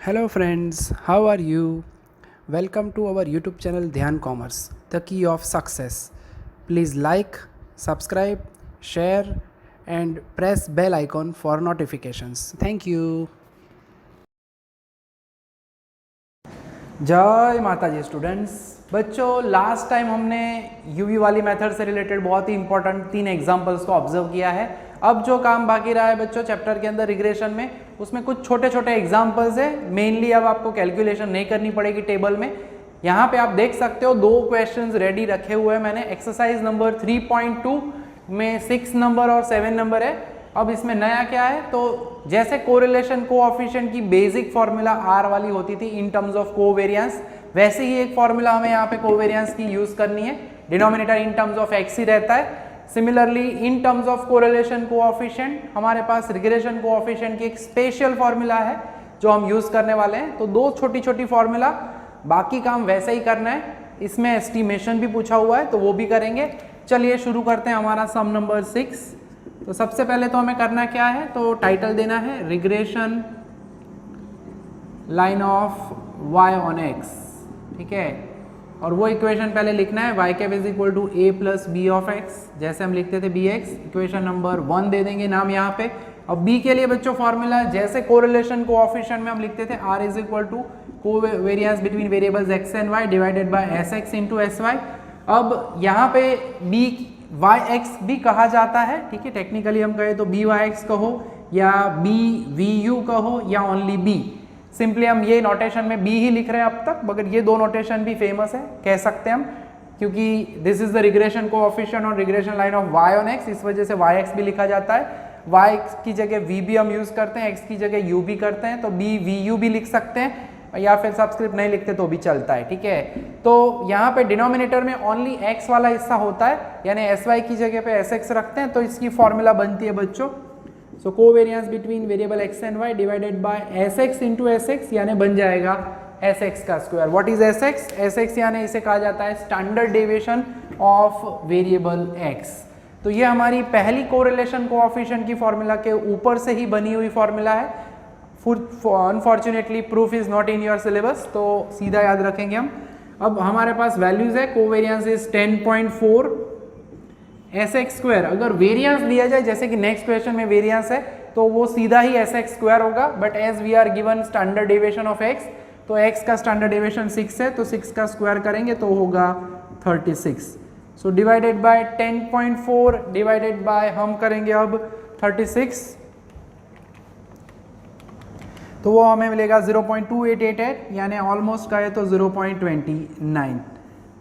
Hello friends, how are you? Welcome to our YouTube channel Dhyan Commerce, the key of success. Please like, subscribe, share and press bell icon for notifications. Thank you. जय माता जी students. बच्चों last time हमने UV वाली method से related बहुत ही important 3 examples को observe किया है। अब जो काम बाकी रहा है बच्चों चैप्टर के अंदर रिग्रेशन में, उसमें कुछ छोटे छोटे एग्जांपल्स है। मेनली अब आपको कैलकुलेशन नहीं करनी पड़ेगी टेबल में। यहाँ पे आप देख सकते हो 2 क्वेश्चंस रेडी रखे हुए हैं मैंने। एक्सरसाइज नंबर 3.2 में 6 नंबर और 7 नंबर है। अब इसमें नया क्या है, तो जैसे कोरिलेशन कोएफिशिएंट की बेसिक फॉर्मूला आर वाली होती थी इन टर्म्स ऑफ कोवेरियंस, वैसे ही एक फॉर्मूला हमें यहाँ पे कोवेरियंस की यूज करनी है। Denominator in terms of X ही रहता है। Similarly in terms of correlation coefficient हमारे पास रिग्रेशन कोएफिशिएंट की एक स्पेशल फॉर्मूला है जो हम यूज करने वाले हैं। तो 2 छोटी छोटी फॉर्मूला, बाकी काम वैसे ही करना है। इसमें एस्टिमेशन भी पूछा हुआ है तो वो भी करेंगे। चलिए शुरू करते हैं हमारा सम नंबर 6। तो सबसे पहले तो हमें करना क्या है, तो टाइटल देना है regression line of y on x, ठीक है। और वो इक्वेशन पहले लिखना है y cap is equal to a plus B of x, जैसे हम लिखते थे bx। इक्वेशन नंबर 1 दे देंगे नाम यहाँ पे। अब b के लिए बच्चों फॉर्मूला जैसे कोरिलेशन कोएफिशिएंट में हम लिखते थे r is equal to covariance between variables x and y divided by sx into sy। अब यहाँ पे b yx भी कहा जाता है, ठीक है। टेक्निकली हम कहें तो byx कहो या bvu कहो या ओनली b। सिंपली हम ये नोटेशन में b ही लिख रहे हैं अब तक, मगर ये 2 नोटेशन भी फेमस है कह सकते हैं हम, क्योंकि this is the regression coefficient और regression line of y on x, इस वजह से yx भी लिखा जाता है। y की जगह v भी हम यूज करते हैं, x की जगह u भी करते हैं, तो bvu भी लिख सकते हैं, या फिर सबस्क्रिप्ट नहीं लिखते तो भी चलता है, ठीक है। तो यहाँ पे डिनोमिनेटर में ओनली x वाला हिस्सा होता है, यानी sy की जगह पे sx रखते हैं, तो इसकी फॉर्मूला बनती है बच्चों so covariance between variable x and y divided by sx into sx, यानी बन जाएगा sx का square. What is sx? sx यानी इसे कहा जाता है standard deviation of variable x। तो ये हमारी पहली कोरिलेशन कोएफिशिएंट की फॉर्मूला के ऊपर से ही बनी हुई फॉर्मूला है। Unfortunately proof is not in your syllabus, तो सीधा याद रखेंगे हम। अब हमारे पास वैल्यूज है, कोवेरियंस इज 10.4 sx स्क्वायर। अगर वेरियंस दिया जाए जैसे कि नेक्स्ट क्वेश्चन में वेरियंस है तो वो सीधा ही sx स्क्वायर होगा, but as we are given standard deviation of x, तो x का स्टैंडर्ड डेविएशन 6 है, तो 6 का स्क्वायर करेंगे तो होगा 36। So divided by 10.4 divided by हम करेंगे अब 36, तो वो हमें मिलेगा 0.2888, यानी ऑलमोस्ट कहे तो 0.29।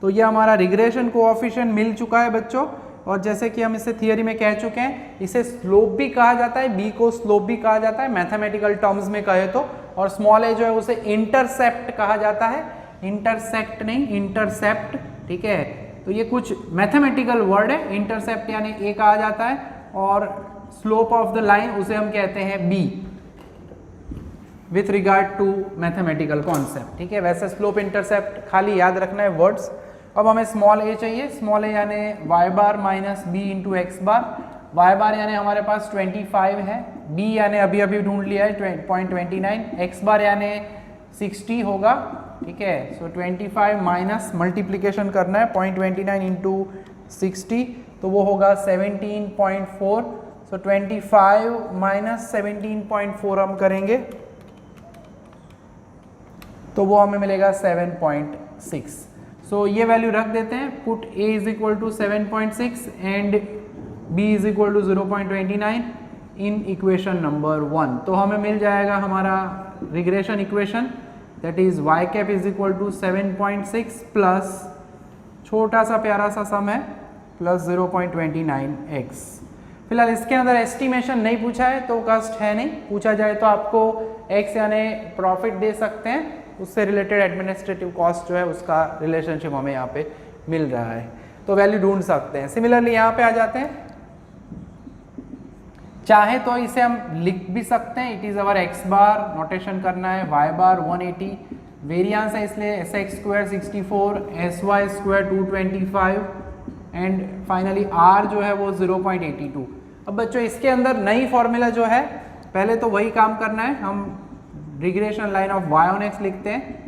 तो ये हमारा रिग्रेशन कोएफिशिएंट मिल चुका है बच्चों। और जैसे कि हम इसे थियरी में कह चुके हैं, इसे स्लोप भी कहा जाता है, b को स्लोप भी कहा जाता है मैथमेटिकल टर्म्स में कहे तो। और स्मॉल a जो है उसे इंटरसेप्ट कहा जाता है, इंटरसेक्ट नहीं, इंटरसेप्ट, ठीक है। तो ये कुछ मैथमेटिकल वर्ड है। इंटरसेप्ट यानी a कहा जाता है और स्लोप ऑफ द लाइन उसे हम कहते हैं b with regard to mathematical concept, ठीक है। वैसे स्लोप इंटरसेप्ट खाली याद रखना है वर्ड्स। अब हमें स्मॉल a चाहिए, स्मॉल a यानी y bar minus b into x bar. y बार यानी हमारे पास 25 है, b यानी अभी अभी ढूंढ लिया है 0.29, x बार यानी 60 होगा, ठीक है। सो 25 माइनस मल्टीप्लीकेशन करना है 0.29 इंटू 60, तो वो होगा 17.4। सो 25 माइनस 17.4 हम करेंगे तो वो हमें मिलेगा 7.6। सो ये वैल्यू रख देते हैं। Put a is equal to 7.6 and b is equal to 0.29 in equation number 1। तो हमें मिल जाएगा हमारा regression equation, that is y cap is equal to 7.6 plus छोटा सा प्यारा सा सम है प्लस 0.29x। फिलहाल इसके अंदर एस्टिमेशन नहीं पूछा है तो कष्ट है नहीं, पूछा जाए तो आपको x यानी प्रॉफिट दे सकते हैं, उससे रिलेटेड एडमिनिस्ट्रेटिव कॉस्ट जो है उसका रिलेशनशिप हमें यहाँ पे मिल रहा है, तो वैल्यू ढूंढ सकते हैं। सिमिलरली यहाँ पे आ जाते हैं, चाहे तो इसे हम लिख भी सकते हैं, it is our x bar, notation करना है y बार 180, वेरियंस है इसलिए sx square 64, sy square 225 and finally r जो है वो 0.82। अब बच्चों इसके अंदर नई फॉर्मूला जो है, पहले तो वही काम करना है, हम regression line of y on x लिखते हैं।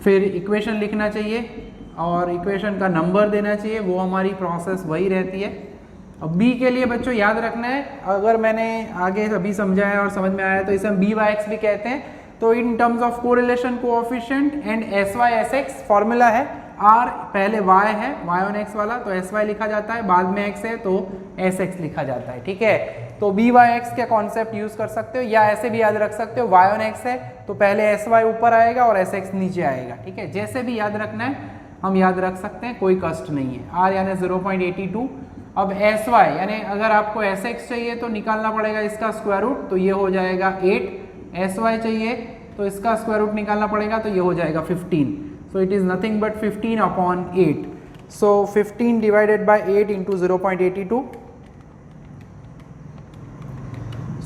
फिर इक्वेशन लिखना चाहिए और इक्वेशन का नंबर देना चाहिए, वो हमारी प्रोसेस वही रहती है। अब b के लिए बच्चों याद रखना है, अगर मैंने आगे अभी समझाया और समझ में आया तो इसे हम b बाय x भी कहते हैं। तो इन terms of correlation coefficient and sy sx formula है, r पहले y है y ऑन x वाला, तो sy लिखा जाता है, बाद में x है तो sx लिखा जाता है, ठीक है। तो b बाय x के कॉन्सेप्ट यूज कर सकते हो, या ऐसे भी याद रख सकते हो, y ऑन x है तो पहले sy ऊपर आएगा और sx नीचे आएगा, ठीक है। जैसे भी याद रखना है हम याद रख सकते हैं, कोई कष्ट नहीं है। r यानी 0.82। अब sy यानी अगर आपको sx चाहिए तो निकालना पड़ेगा इसका स्क्वायर रूट, तो ये हो जाएगा 8। sy चाहिए तो इसका स्क्वायर रूट निकालना पड़ेगा, तो ये हो जाएगा 15। So it is nothing but 15 upon 8। So 15 divided by 8 into 0.82।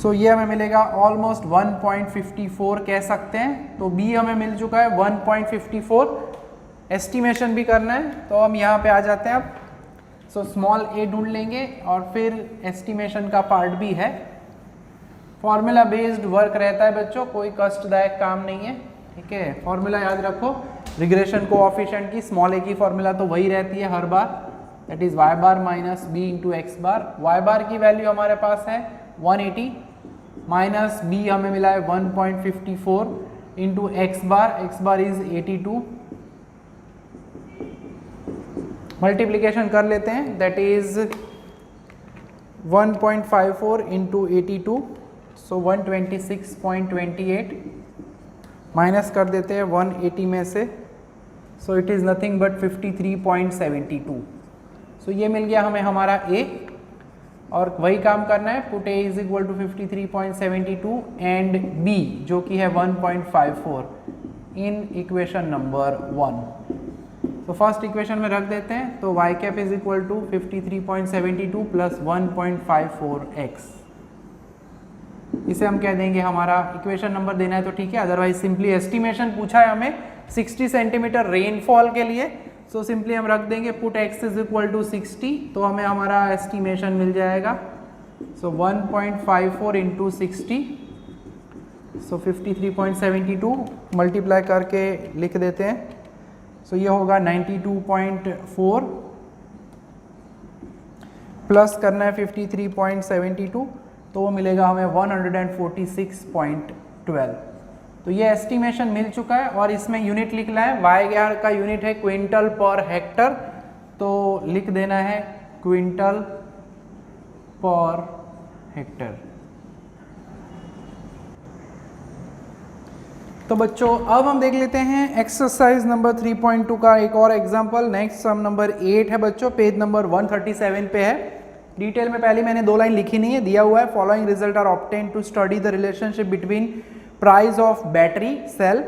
सो ये हमें मिलेगा ऑलमोस्ट 1.54 कह सकते हैं। तो b हमें मिल चुका है 1.54। एस्टिमेशन भी करना है तो हम यहाँ पे आ जाते हैं अब। सो स्मॉल a ढूंढ लेंगे और फिर एस्टिमेशन का पार्ट भी है। फॉर्मूला बेस्ड वर्क रहता है बच्चों, कोई कष्टदायक काम नहीं है, ठीक है। फॉर्मूला याद रखो, रिग्रेशन कोएफिशिएंट की स्मॉल a की फॉर्मूला तो वही रहती है हर बार, that is y bar minus b into x bar. y bar की वैल्यू हमारे पास है 180 माइनस b हमें मिला है 1.54 into x bar is 82। Multiplication कर लेते हैं, that is 1.54 into 82, so 126.28 minus कर देते हैं 180 में से, so it is nothing but 53.72। सो ये मिल गया हमें हमारा a, और वही काम करना है, put a is equal to 53.72 and b जो कि है 1.54 इन इक्वेशन नंबर 1। तो फर्स्ट इक्वेशन में रख देते हैं, तो y cap is equal to 53.72 plus 1.54x, इसे हम कह देंगे हमारा इक्वेशन नंबर देना है तो ठीक है, अदरवाइज सिंपली एस्टिमेशन पूछा है हमें 60 सेंटीमीटर रेनफॉल के लिए, सो सिंपली हम रख देंगे put x is equal to 60, तो हमें हमारा एस्टिमेशन मिल जाएगा। सो 1.54 इंटू 60, सो 53.72 मल्टीप्लाई करके लिख देते हैं, सो ये होगा 92.4 प्लस करना है 53.72, तो वो मिलेगा हमें 146.12। तो ये एस्टिमेशन मिल चुका है और इसमें यूनिट लिखना है, y का यूनिट है क्विंटल पर हेक्टर, तो लिख देना है क्विंटल पर हेक्टर। तो बच्चों अब हम देख लेते हैं एक्सरसाइज नंबर 3.2 का एक और एग्जांपल। नेक्स्ट सम नंबर 8 है बच्चों, पेज नंबर 137 पे है। डिटेल में पहले मैंने 2 लाइन लिखी नहीं है, दिया हुआ है following result are obtain to study the relationship between price of battery cell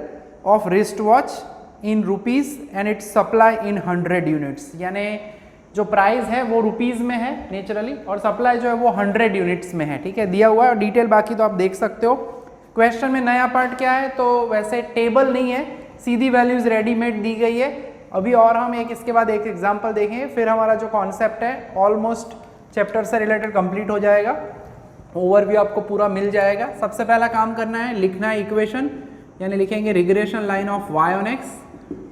of wrist watch in rupees and its supply in 100 units. यानी जो प्राइस है वो रुपीज में है नेचुरली, और सप्लाई जो है वो 100 यूनिट्स में है, ठीक है, दिया हुआ है। और डिटेल बाकी तो आप देख सकते हो। क्वेश्चन में नया पार्ट क्या है, तो वैसे टेबल नहीं है, सीधी वैल्यूज रेडीमेड दी गई है। अभी और हम एक इसके बाद एक एग्जांपल देखेंगे, फिर हमारा जो कॉन्सेप्ट है ऑलमोस्ट चैप्टर से रिलेटेड कंप्लीट हो जाएगा, ओवरव्यू आपको पूरा मिल जाएगा। सबसे पहला काम करना है, लिखना है इक्वेशन, यानी लिखेंगे regression line of y on x।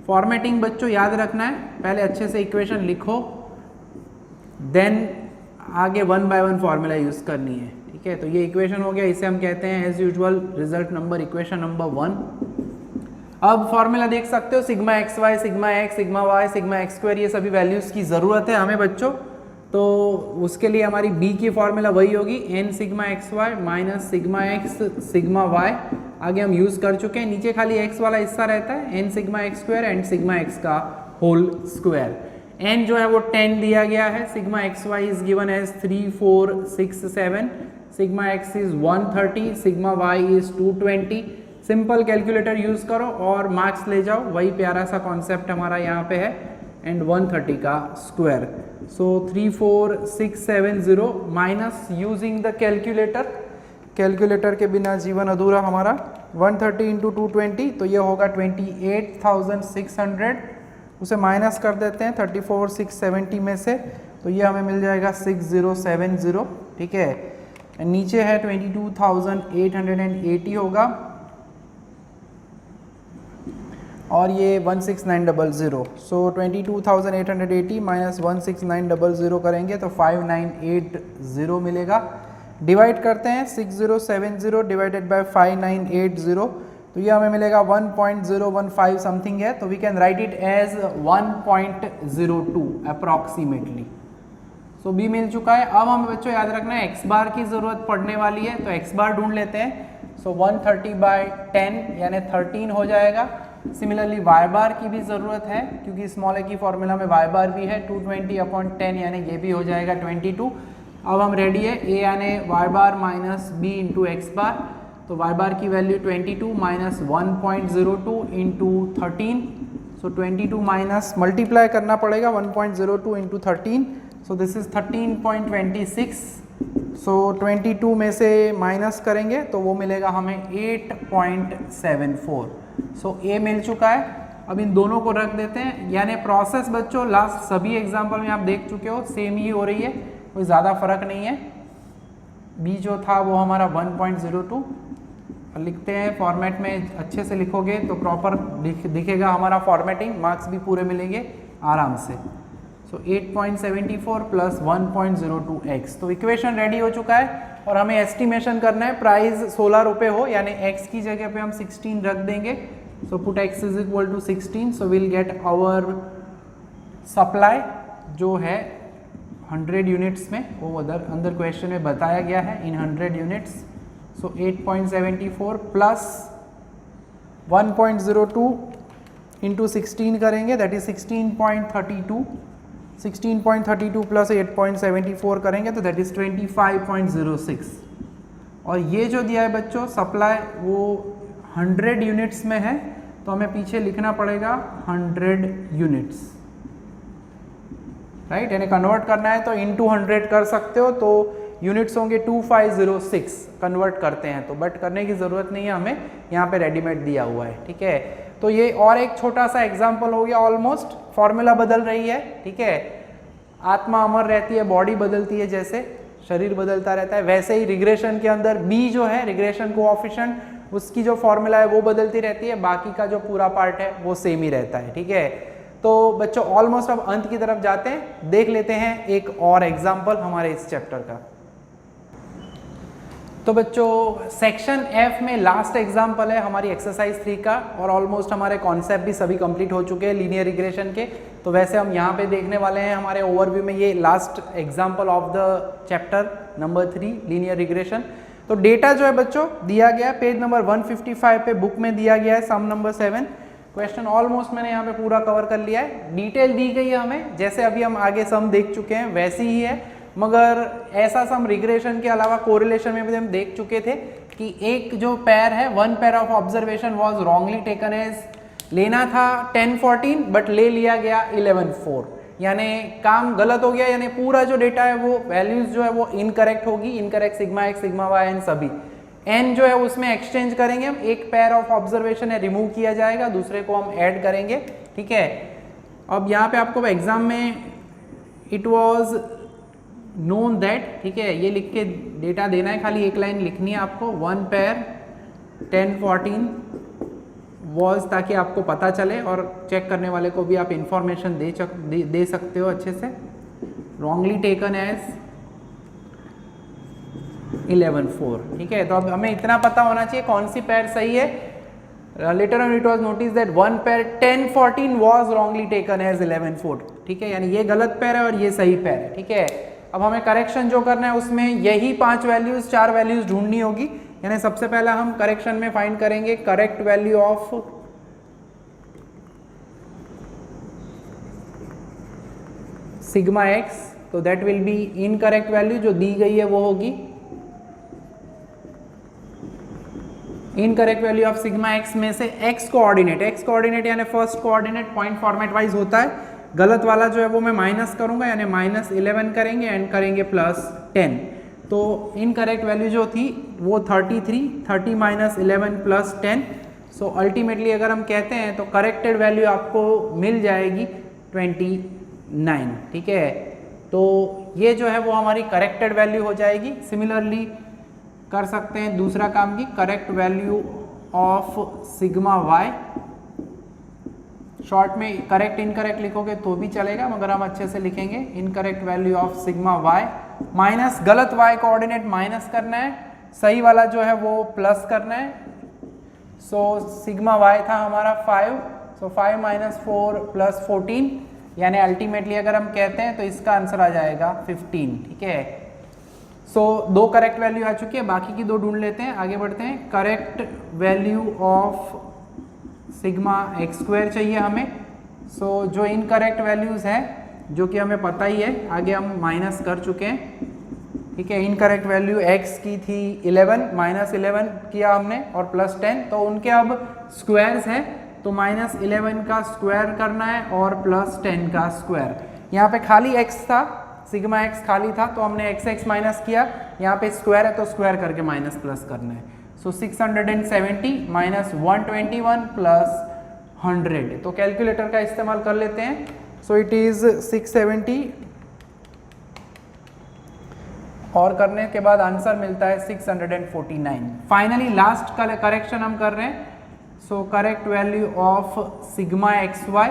Formatting बच्चों याद रखना है, पहले अच्छे से इक्वेशन लिखो, देन आगे 1 बाय 1 फॉर्मूला यूज करनी है, ठीक है। तो ये इक्वेशन हो गया, इसे हम कहते हैं as usual result number equation number 1। अब फॉर्मूला देख सकते हो, sigma x y, sigma x, sigma y, sigma x square, ये सभी वैल्यूज की ज़रूरत है हमें बच्चों। तो उसके लिए हमारी b की फॉर्मूला वही होगी, n sigma x y minus sigma x sigma y, आगे हम यूज़ कर चुके हैं। नीचे खाली x वाला हिस्सा रहता है, n sigma x square and sigma x का होल स्क्वायर। n जो है वो 10 दिया गया है, sigma x y is given as 3, 4, 6, 7, sigma x is 130, sigma y is 220। Simple calculator use करो और मार्क्स ले जाओ, वही प्यारा सा कॉन्सेप्ट हमारा यहाँ पे है, एंड 130 का square. So 34670 minus using the calculator, calculator के बिना जीवन अधूरा हमारा। 130 इंटू 220, तो ये होगा 28,600, उसे माइनस कर देते हैं 34,670 में से, तो ये हमें मिल जाएगा 6070, ठीक है। नीचे है 22,880 होगा और ये 16900, सो 22,880 माइनस 16900 करेंगे तो 5980 मिलेगा। डिवाइड करते हैं 6070 डिवाइडेड बाय 5980, तो ये हमें मिलेगा 1.015 समथिंग है, तो we can write it as 1.02 approximately. So B मिल चुका है। अब हमें बच्चों याद रखना है एक्स बार की ज़रूरत पड़ने वाली है, तो एक्स बार ढूंढ लेते हैं। सो 130/10 यानी 13 हो जाएगा। सिमिलरली वाई बार की भी ज़रूरत है क्योंकि स्मॉल ए की फॉर्मूला में वाई बार भी है, 220/10 यानी ये भी हो जाएगा 22। अब हम रेडी है, ए यानी Y bar minus b into x बार, तो वाई बार की वैल्यू 22 माइनस 1.02 इंटू 13, सो 22 माइनस मल्टीप्लाई करना पड़ेगा 1.02 इंटू 13, सो दिस इज 13.26। सो 22 में से माइनस करेंगे तो वो मिलेगा हमें 8.74। सो ए मिल चुका है। अब इन दोनों को रख देते हैं, यानी प्रोसेस बच्चों लास्ट सभी एग्जाम्पल में आप देख चुके हो सेम ही हो रही है, कोई ज़्यादा फर्क नहीं है। बी जो था वो हमारा 1.02 लिखते हैं फॉर्मेट में, अच्छे से लिखोगे तो प्रॉपर दिखेगा हमारा फॉर्मेटिंग, मार्क्स भी पूरे मिलेंगे आराम से। सो 8.74 प्लस 1.02x, तो इक्वेशन रेडी हो चुका है और हमें एस्टिमेशन करना है प्राइस 16 रुपये हो, यानी x की जगह पे हम 16 रख देंगे। So put x is equal to 16, so will get our supply जो है 100 यूनिट्स में, वो अंदर क्वेश्चन में बताया गया है इन 100 यूनिट्स। सो 8.74 प्लस 1.02 इंटू 16 करेंगे, दैट इज 16.32, 16.32 प्लस 8.74 करेंगे तो दैट इज 25.06। और ये जो दिया है बच्चों सप्लाई वो 100 यूनिट्स में है, तो हमें पीछे लिखना पड़ेगा 100 यूनिट्स, राइट। यानी कन्वर्ट करना है तो इनटू 100 कर सकते हो, तो यूनिट्स होंगे 2506, कन्वर्ट करते हैं तो, बट करने की ज़रूरत नहीं है, हमें यहाँ पे रेडीमेड दिया हुआ है, ठीक है। तो ये और एक छोटा सा एग्जाम्पल हो गया, ऑलमोस्ट फॉर्मूला बदल रही है, ठीक है। आत्मा अमर रहती है, बॉडी बदलती है, जैसे शरीर बदलता रहता है, वैसे ही रिग्रेशन के अंदर बी जो है रिग्रेशन कोएफिशिएंट, उसकी जो फॉर्मूला है वो बदलती रहती है, बाकी का जो पूरा पार्ट है वो सेम ही रहता है, ठीक है। तो बच्चों ऑलमोस्ट अब अंत की तरफ जाते हैं, देख लेते हैं एक और एग्जाम्पल हमारे इस चैप्टर का। तो बच्चों सेक्शन F में लास्ट एग्जाम्पल है हमारी एक्सरसाइज 3 का, और ऑलमोस्ट हमारे कॉन्सेप्ट भी सभी कंप्लीट हो चुके हैं लीनियर रिग्रेशन के। तो वैसे हम यहाँ पे देखने वाले हैं हमारे ओवरव्यू में ये last example of the chapter number 3 linear regression. तो डेटा जो है बच्चों दिया गया है पेज नंबर 155 पे, बुक में दिया गया है सम नंबर 7। क्वेश्चन ऑलमोस्ट मैंने यहाँ पे पूरा कवर कर लिया है, डिटेल दी गई है हमें, जैसे अभी हम आगे सम देख चुके हैं वैसी ही है, मगर ऐसा सम रिग्रेशन के अलावा कोरिलेशन में भी हम देख चुके थे कि एक जो पेयर है, one pair of observation was wrongly taken as, लेना था 10-14 बट ले लिया गया 11-4, यानी काम गलत हो गया, यानी पूरा जो डेटा है वो वैल्यूज जो है वो इनकरेक्ट होगी, incorrect sigma x sigma y n सभी, एन जो है उसमें एक्सचेंज करेंगे हम, एक पेयर ऑफ ऑब्जर्वेशन है रिमूव किया जाएगा, दूसरे को हम ऐड करेंगे, ठीक है। अब यहाँ पे आपको एग्जाम में इट वाज नोन दैट, ठीक है, ये लिख के डेटा देना है, खाली एक लाइन लिखनी है आपको, वन पेयर 10-14 वॉज, ताकि आपको पता चले और चेक करने वाले को भी आप इंफॉर्मेशन दे सकते हो अच्छे से। रॉन्गली टेकन एज 11-4, ठीक है। तो अब हमें इतना पता होना चाहिए कौन सी पेयर सही है। Later on it was notice that one pair 10-14 was wrongly taken as 11-4, ठीक है, यानी ये गलत पेयर है और ये सही पेयर है, ठीक है। अब हमें करेक्शन जो करना है उसमें यही 5 वैल्यूज 4 वैल्यूज ढूंढनी होगी, यानी सबसे पहला हम करेक्शन में फाइंड करेंगे correct value of sigma x, तो that will be incorrect value जो दी गई है वो होगी incorrect value of sigma x में से एक्स कोऑर्डिनेट यानी first coordinate point format wise होता है, गलत वाला जो है वो मैं माइनस करूंगा, यानी -11 करेंगे एंड करेंगे +10, तो इनकरेक्ट वैल्यू जो थी वो 33, 30 - 11 + 10, सो अल्टीमेटली अगर हम कहते हैं तो करेक्टेड वैल्यू आपको मिल जाएगी 29, ठीक है। तो ये जो है वो हमारी करेक्टेड वैल्यू हो जाएगी। सिमिलरली कर सकते हैं दूसरा काम की, correct value of sigma y, short में करेक्ट इनकरेक्ट लिखोगे तो भी चलेगा मगर हम अच्छे से लिखेंगे, incorrect value of sigma y minus गलत वाई कोऑर्डिनेट माइनस करना है, सही वाला जो है वो प्लस करना है। सो सिग्मा वाई था हमारा 5, सो 5 माइनस 4 प्लस 14, यानी अल्टीमेटली अगर हम कहते हैं तो इसका आंसर आ जाएगा 15। ठीक है, सो दो करेक्ट वैल्यू आ चुकी है, बाकी की दो ढूंढ लेते हैं, आगे बढ़ते हैं। Correct value of sigma x square चाहिए हमें। सो जो इनकरेक्ट वैल्यूज है जो कि हमें पता ही है, आगे हम माइनस कर चुके हैं। ठीक है, इनकरेक्ट वैल्यू x की थी 11, माइनस 11 किया हमने और प्लस 10, तो उनके अब स्क्वायर्स हैं, तो माइनस 11 का स्क्वायर करना है और प्लस 10 का स्क्वायर। यहाँ पे खाली x था, सिग्मा x खाली था तो हमने x माइनस किया, यहाँ पे स्क्वायर है तो स्क्वायर करके माइनस प्लस करना है। सो 670 माइनस 121 प्लस 100, तो कैलकुलेटर का इस्तेमाल कर लेते हैं। सो इट इज 670 और करने के बाद आंसर मिलता है 649। फाइनली लास्ट का करेक्शन हम कर रहे हैं। So correct value of sigma x y,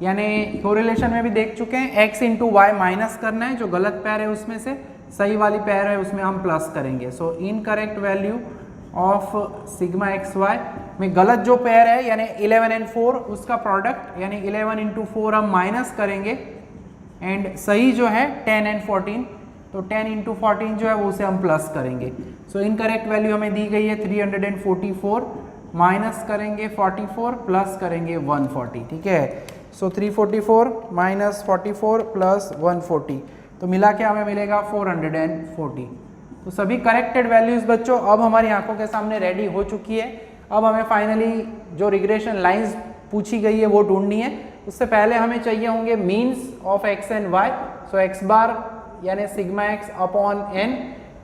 यानी कोरिलेशन में भी देख चुके हैं, x इंटू वाई माइनस करना है, जो गलत पैर है उसमें से सही वाली पैर है उसमें हम प्लस करेंगे। So incorrect value of sigma x y में गलत जो पेयर है यानी 11 एंड 4 उसका प्रोडक्ट यानी 11 इंटू 4 हम माइनस करेंगे, एंड सही जो है 10 एंड 14, तो 10 इंटू 14 जो है वो उसे हम प्लस करेंगे। सो इनकरेक्ट वैल्यू हमें दी गई है 344, माइनस करेंगे 44 प्लस करेंगे 140। ठीक है, सो 344 माइनस 44 प्लस 140, तो मिला के हमें मिलेगा 440। तो सभी करेक्टेड वैल्यूज बच्चों अब हमारी आंखों के सामने रेडी हो चुकी है। अब हमें फाइनली जो रिग्रेशन लाइंस पूछी गई है वो ढूंढनी है। उससे पहले हमें चाहिए होंगे means of x and y. So x bar यानी sigma x upon n,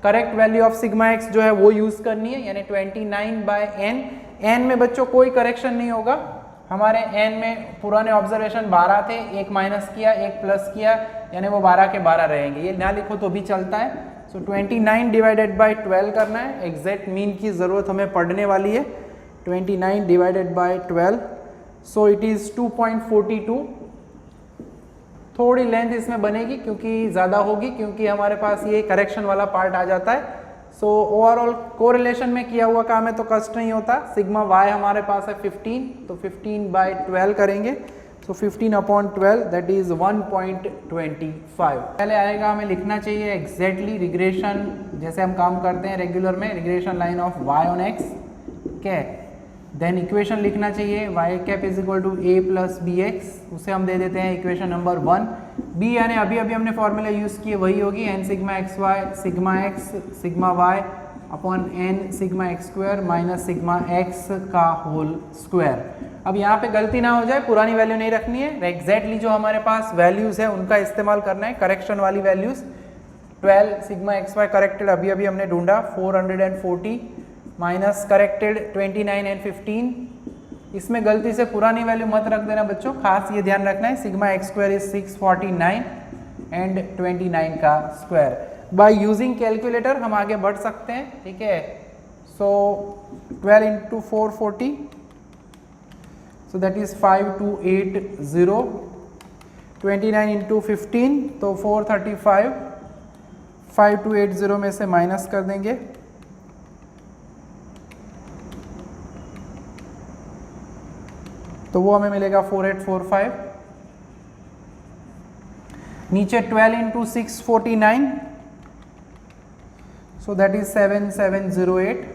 correct value of sigma x जो है वो यूज करनी है यानी 29/n। एन में बच्चों कोई करेक्शन नहीं होगा, हमारे एन में पुराने ऑब्जर्वेशन 12 थे, एक माइनस किया एक प्लस किया यानी वो 12 के 12 रहेंगे, ये ना लिखो तो भी चलता है। सो 29 डिवाइडेड बाई 12 करना है, एग्जैक्ट मीन की ज़रूरत हमें पढ़ने वाली है। 29 divided by 12, so it is 2.42। थोड़ी लेंथ इसमें बनेगी क्योंकि ज़्यादा होगी, क्योंकि हमारे पास ये करेक्शन वाला पार्ट आ जाता है। सो ओवरऑल कोरिलेशन में किया हुआ काम है तो कष्ट नहीं होता। सिग्मा वाई हमारे पास है 15, तो 15/12 करेंगे। सो 15/12 दैट इज 1.25। पहले आएगा हमें लिखना चाहिए एग्जैक्टली रिग्रेशन, जैसे हम काम करते हैं रेगुलर में, regression line of y on x। ठीक है, देन इक्वेशन लिखना चाहिए y cap is equal to a plus b x, उसे हम दे देते हैं इक्वेशन नंबर 1। b यानी अभी अभी हमने फॉर्मूला यूज़ किए वही होगी, n sigma x y sigma x sigma y upon n sigma x square minus sigma x का होल स्क्वायर। अब यहाँ पे गलती ना हो जाए, पुरानी वैल्यू नहीं रखनी है, एग्जैक्टली जो हमारे पास वैल्यूज़ है उनका इस्तेमाल करना है, करेक्शन वाली values. 12 sigma x y corrected अभी अभी हमने ढूंढा 440 माइनस करेक्टेड 29 एंड 15। इसमें गलती से पुरानी वैल्यू मत रख देना बच्चों, खास ये ध्यान रखना है। Sigma x square is 649 and 29 का स्क्वायर। बाय यूजिंग कैलकुलेटर हम आगे बढ़ सकते हैं। ठीक है, सो 12 into 440, so that is 5280। 29 into 15 तो 435, 5280 में से माइनस कर देंगे, तो वो हमें मिलेगा 4845। नीचे 12 into 649, so that is 7708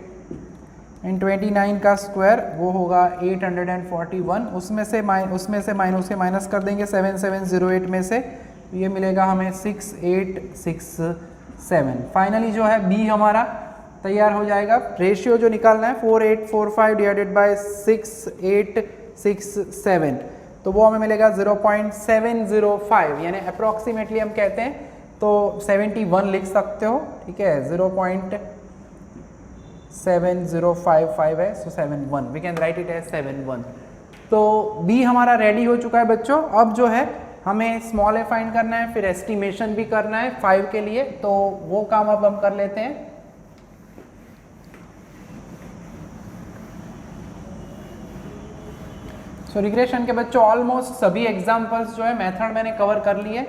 and 29 का स्क्वायर वो होगा 841। उसमें से माइनस कर देंगे 7708 में से, तो ये मिलेगा हमें 6867। फाइनली जो है बी हमारा तैयार हो जाएगा। रेशियो जो निकालना है 4845 डिवाइडेड बाय 6867, तो वो हमें मिलेगा 0.705 यानी अप्रॉक्सीमेटली हम कहते हैं तो 71 लिख सकते हो। ठीक है, 0.7055 है, so 71 we can write it as 71। तो बी हमारा रेडी हो चुका है बच्चों। अब जो है हमें स्मॉल ए फाइंड करना है, फिर एस्टिमेशन भी करना है 5 के लिए, तो वो काम अब हम कर लेते हैं। सो रिग्रेशन के बच्चों ऑलमोस्ट सभी एग्जांपल्स जो है मेथड मैंने कवर कर लिए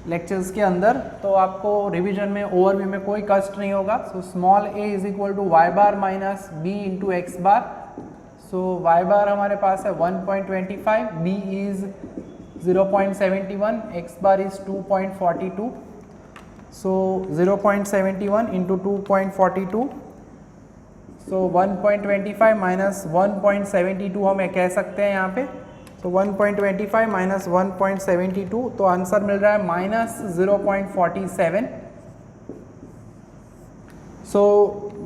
लेक्चर्स के अंदर, तो आपको रिवीजन में ओवरव्यू में कोई कष्ट नहीं होगा। So small a is equal to y bar minus b into x bar. So y bar हमारे पास है 1.25, b is 0.71, x bar is 2.42। So 0.71 into 2.42, so 1.25 minus 1.72 हम कह सकते हैं यहाँ पे। तो 1.25 माइनस 1.72, तो आंसर मिल रहा है माइनस 0.47। सो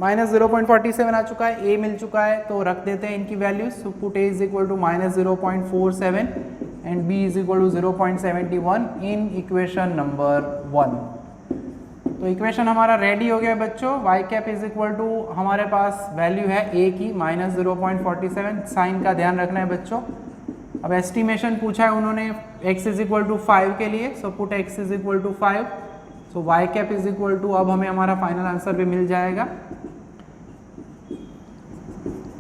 माइनस 0.47 आ चुका है, ए मिल चुका है, तो रख देते हैं इनकी values. So put a is equal to minus 0.47 and b is equal to 0.71 in equation number 1। तो इक्वेशन हमारा रेडी हो गया है बच्चों। Y cap is equal to हमारे पास वैल्यू है ए की माइनस 0.47, साइन का ध्यान रखना है बच्चों। अब एस्टिमेशन पूछा है उन्होंने x इज इक्वल टू 5 के लिए, so put x is equal to 5। So y cap is equal to, अब हमें हमारा फाइनल आंसर भी मिल जाएगा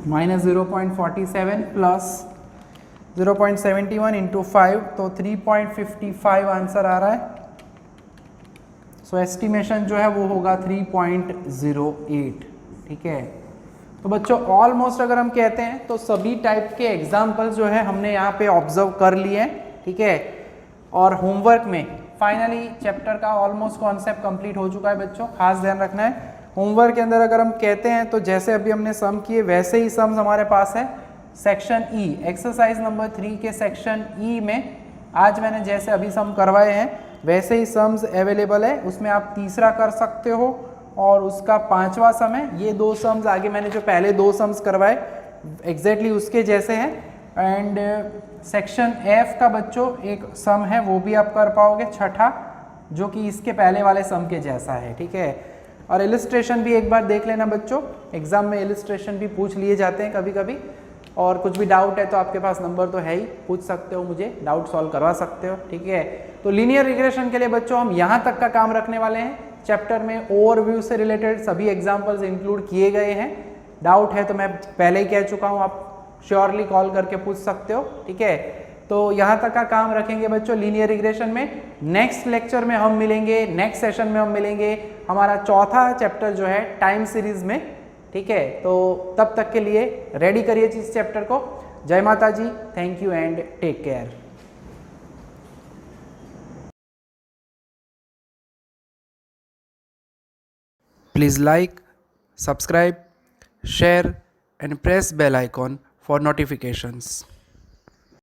माइनस 0.47 प्लस 0.71 इंटू 5, तो 3.55 आंसर आ रहा है। सो एस्टिमेशन जो है वो होगा 3.08। ठीक है, तो बच्चों ऑलमोस्ट अगर हम कहते हैं तो सभी टाइप के एग्जाम्पल्स जो है हमने यहाँ पे ऑब्जर्व कर लिए हैं। ठीक है, और होमवर्क में फाइनली चैप्टर का ऑलमोस्ट कॉन्सेप्ट कंप्लीट हो चुका है बच्चों, खास ध्यान रखना है। होमवर्क के अंदर अगर हम कहते हैं तो जैसे अभी हमने सम किए वैसे ही सम्स हमारे पास है सेक्शन ई, एक्सरसाइज नंबर 3 के सेक्शन ई में आज मैंने जैसे अभी सम करवाए हैं वैसे ही सम्स अवेलेबल है, उसमें आप तीसरा कर सकते हो और उसका 5वां सम है। ये 2 सम्स आगे मैंने जो पहले 2 सम्स करवाए एग्जैक्टली उसके जैसे हैं। एंड सेक्शन एफ का बच्चों एक सम है वो भी आप कर पाओगे, छठा, जो कि इसके पहले वाले सम के जैसा है। ठीक है, और इलिस्ट्रेशन भी एक बार देख लेना बच्चों, एग्जाम में इलिस्ट्रेशन भी पूछ लिए जाते हैं कभी कभी, और कुछ भी डाउट है तो आपके पास नंबर तो है ही, पूछ सकते हो मुझे, डाउट सॉल्व करवा सकते हो। ठीक है, तो लीनियर रिग्रेशन के लिए बच्चों हम यहाँ तक का काम रखने वाले हैं। चैप्टर में ओवरव्यू से रिलेटेड सभी एग्जाम्पल्स इंक्लूड किए गए हैं। डाउट है तो मैं पहले ही कह चुका हूँ, आप श्योरली कॉल करके पूछ सकते हो। ठीक है, तो यहाँ तक का काम रखेंगे बच्चों लीनियर रिग्रेशन में। नेक्स्ट लेक्चर में हम मिलेंगे, नेक्स्ट सेशन में हम मिलेंगे हमारा चौथा चैप्टर जो है टाइम सीरीज में। ठीक है, तो तब तक के लिए रेडी करिए इस चैप्टर को। जय माता जी, thank you and take care. Please like, subscribe, share and press bell icon for notifications.